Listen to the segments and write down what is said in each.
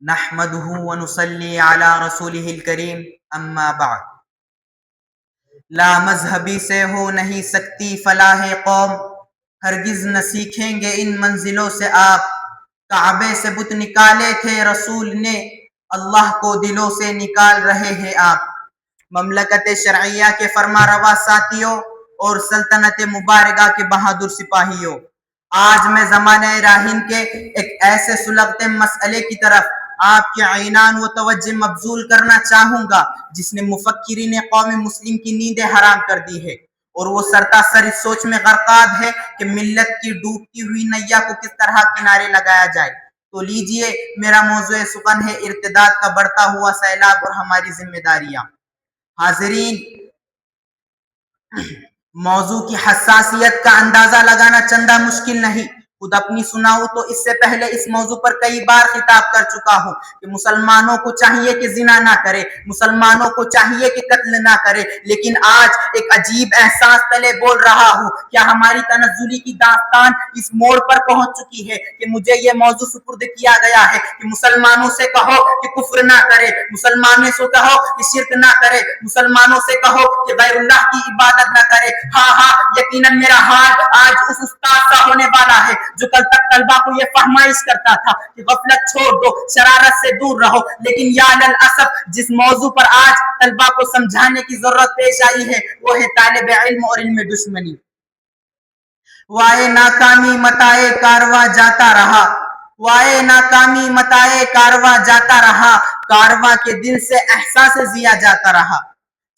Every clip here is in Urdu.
نحمده ونصلي على رسوله الکریم اما بعد. لا مذہبی سے ہو نہیں سکتی فلاح قوم، ہرگز نہ سیکھیں گے ان منزلوں سے آپ. کعبے سے بت نکالے تھے رسول نے، اللہ کو دلوں سے نکال رہے ہیں آپ. مملکت شرعیہ کے فرما روا ساتھیوں اور سلطنت مبارکہ کے بہادر سپاہیوں، آج میں زمانہ راہن کے ایک ایسے سلگتے مسئلے کی طرف آپ کے عنان و توجہ مبذول کرنا چاہوں گا جس نے مفکرین قوم مسلم کی نیندیں حرام کر دی ہے، اور وہ سرتا سر اس سوچ میں غرقاب ہے کہ ملت کی ڈوبتی ہوئی نیا کو کس طرح کنارے لگایا جائے. تو لیجئے، میرا موضوع سخن ہے ارتداد کا بڑھتا ہوا سیلاب اور ہماری ذمہ داریاں. حاضرین، موضوع کی حساسیت کا اندازہ لگانا چندہ مشکل نہیں. خود اپنی سناؤں تو اس سے پہلے اس موضوع پر کئی بار خطاب کر چکا ہوں کہ مسلمانوں کو چاہیے کہ زنا نہ کرے، مسلمانوں کو چاہیے کہ قتل نہ کرے. لیکن آج ایک عجیب احساس تلے بول رہا ہوں. کیا ہماری تنزلی کی داستان اس موڑ پر پہنچ چکی ہے کہ مجھے یہ موضوع سپرد کیا گیا ہے کہ مسلمانوں سے کہو کہ کفر نہ کرے، مسلمانوں سے کہو کہ شرک نہ کرے، مسلمانوں سے کہو کہ غیر اللہ کی عبادت نہ کرے. ہاں، یقیناً میرا حال آج اس استاد سا ہونے والا ہے جو کل تک طلبہ کو یہ فہمائش کرتا تھا کہ غفلت چھوڑ دو، شرارت سے دور رہو. لیکن یا للاسف جس موضوع پر آج طلبہ کو سمجھانے کی ضرورت پیش آئی ہے وہ ہے طالب علم اور علم دشمنی. وائے ناکامی متائے کارواں جاتا رہا، وائے ناکامی متائے کارواں جاتا رہا، کارواں کے دل سے احساس ضیا جاتا رہا.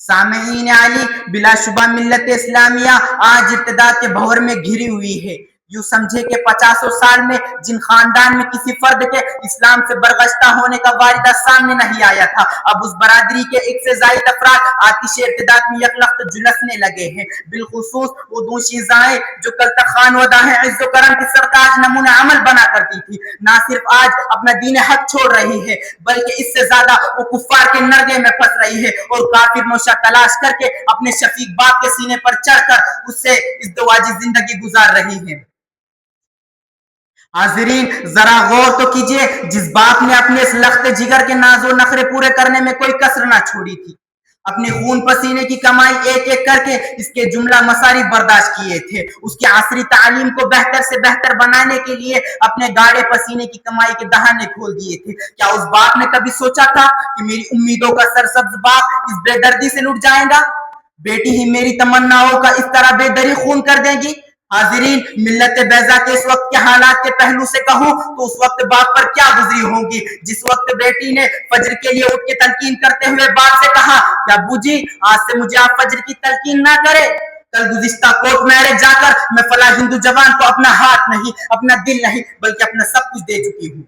سامعین علی، بلا شبہ ملت اسلامیہ آج ارتداد کے بھور میں گھری ہوئی ہے. یوں سمجھے کہ 50 سال میں جن خاندان میں کسی فرد کے اسلام سے برگشتہ ہونے کا واردہ سامنے نہیں آیا تھا، اب اس برادری کے ایک سے زائد افراد آتش ارتداد میں یکلخت جلسنے لگے ہیں. بالخصوص وہ دوشیزائیں جو کل تک خانوادہ عز و کرم کی سرتاج نمونہ عمل بنا کرتی تھی، نہ صرف آج اپنا دین حق چھوڑ رہی ہے بلکہ اس سے زیادہ وہ کفار کے نرگے میں پھنس رہی ہے اور کافر نوشہ تلاش کر کے اپنے شفیق باپ کے سینے پر چڑھ کر اس سے ازدواجی زندگی گزار رہی ہے. حاضرین، ذرا غور تو کیجئے، جس باپ نے اپنے اس لخت جگر کے ناز و نخرے پورے کرنے میں کوئی کسر نہ چھوڑی تھی، اپنے خون پسینے کی کمائی ایک ایک کر کے اس کے جملہ مصاری برداشت کیے تھے، اس کی عصری تعلیم کو بہتر سے بہتر بنانے کے لیے اپنے گاڑے پسینے کی کمائی کے دہانے کھول دیے تھے. کیا اس باپ نے کبھی سوچا تھا کہ میری امیدوں کا سرسبز باغ اس بے دردی سے لٹ جائے گا؟ بیٹی ہی میری تمناؤں کا اس طرح بے دری خون کر دے گی؟ حاضرین، ملت بیضا کے اس وقت کے حالات کے پہلو سے کہوں تو اس وقت باپ پر کیا گزری ہوگی جس وقت بیٹی نے فجر کے لیے اٹھ کے تلقین کرتے ہوئے باپ سے کہا کہ ابو جی، آج سے مجھے آپ فجر کی تلقین نہ کرے، کل گزشتہ کوٹ میرے جا کر میں فلاں ہندو جوان کو اپنا ہاتھ نہیں، اپنا دل نہیں بلکہ اپنا سب کچھ دے چکی ہوں.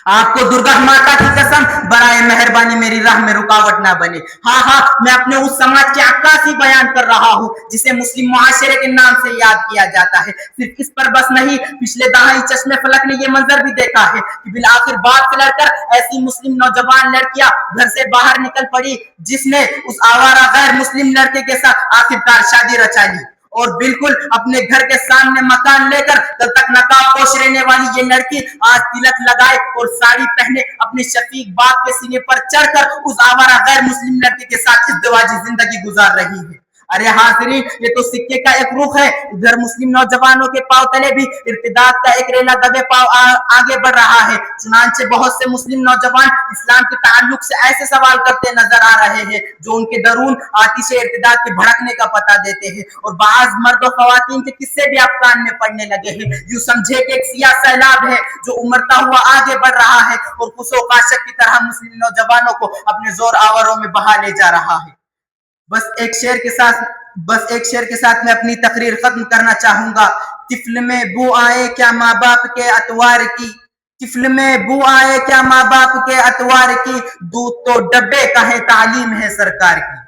آپ کو درگا ماتا کی قسم، برائے مہربانی میری راہ میں رکاوٹ نہ بنے. ہاں، میں اپنے اس سماج کی عکاسی بیان کر رہا ہوں جسے مسلم معاشرے کے نام سے یاد کیا جاتا ہے. صرف اس پر بس نہیں، پچھلے دہائی چشمے فلک نے یہ منظر بھی دیکھا ہے کہ بالآخر باپ سے لڑ کر ایسی مسلم نوجوان لڑکیاں گھر سے باہر نکل پڑی جس نے اس آوارہ غیر مسلم لڑکے کے ساتھ آخرکار شادی رچا لی، اور بالکل اپنے گھر کے سامنے مکان لے کر کل تک نقاب پوش رہنے والی یہ لڑکی آج تلک لگائے اور ساڑی پہنے اپنے شفیق باپ کے سینے پر چڑھ کر اس آوارہ غیر مسلم لڑکے کے ساتھ ازدواجی زندگی گزار رہی ہے. ارے حاضرین، یہ تو سکے کا ایک رخ ہے. ادھر مسلم نوجوانوں کے پاؤں تلے بھی ارتداد کا ایک ریلا دبے پاؤں آگے بڑھ رہا ہے. چنانچہ بہت سے مسلم نوجوان اسلام کے تعلق سے ایسے سوال کرتے نظر آ رہے ہیں جو ان کے درون آتش ارتداد کے بھڑکنے کا پتہ دیتے ہیں، اور بعض مرد و خواتین کے قصے بھی آپ کان میں پڑنے لگے ہیں. یوں سمجھے کہ ایک سیاہ سیلاب ہے جو امرتا ہوا آگے بڑھ رہا ہے اور خسو قاشق کی طرح مسلم نوجوانوں کو اپنے زور آوروں میں بہا لے جا رہا ہے. بس ایک شعر کے ساتھ میں اپنی تقریر ختم کرنا چاہوں گا. طفل میں بو آئے کیا ماں باپ کے اتوار کی، طفل میں بو آئے کیا ماں باپ کے اتوار کی، دودھ تو ڈبے کا ہے تعلیم ہے سرکار کی.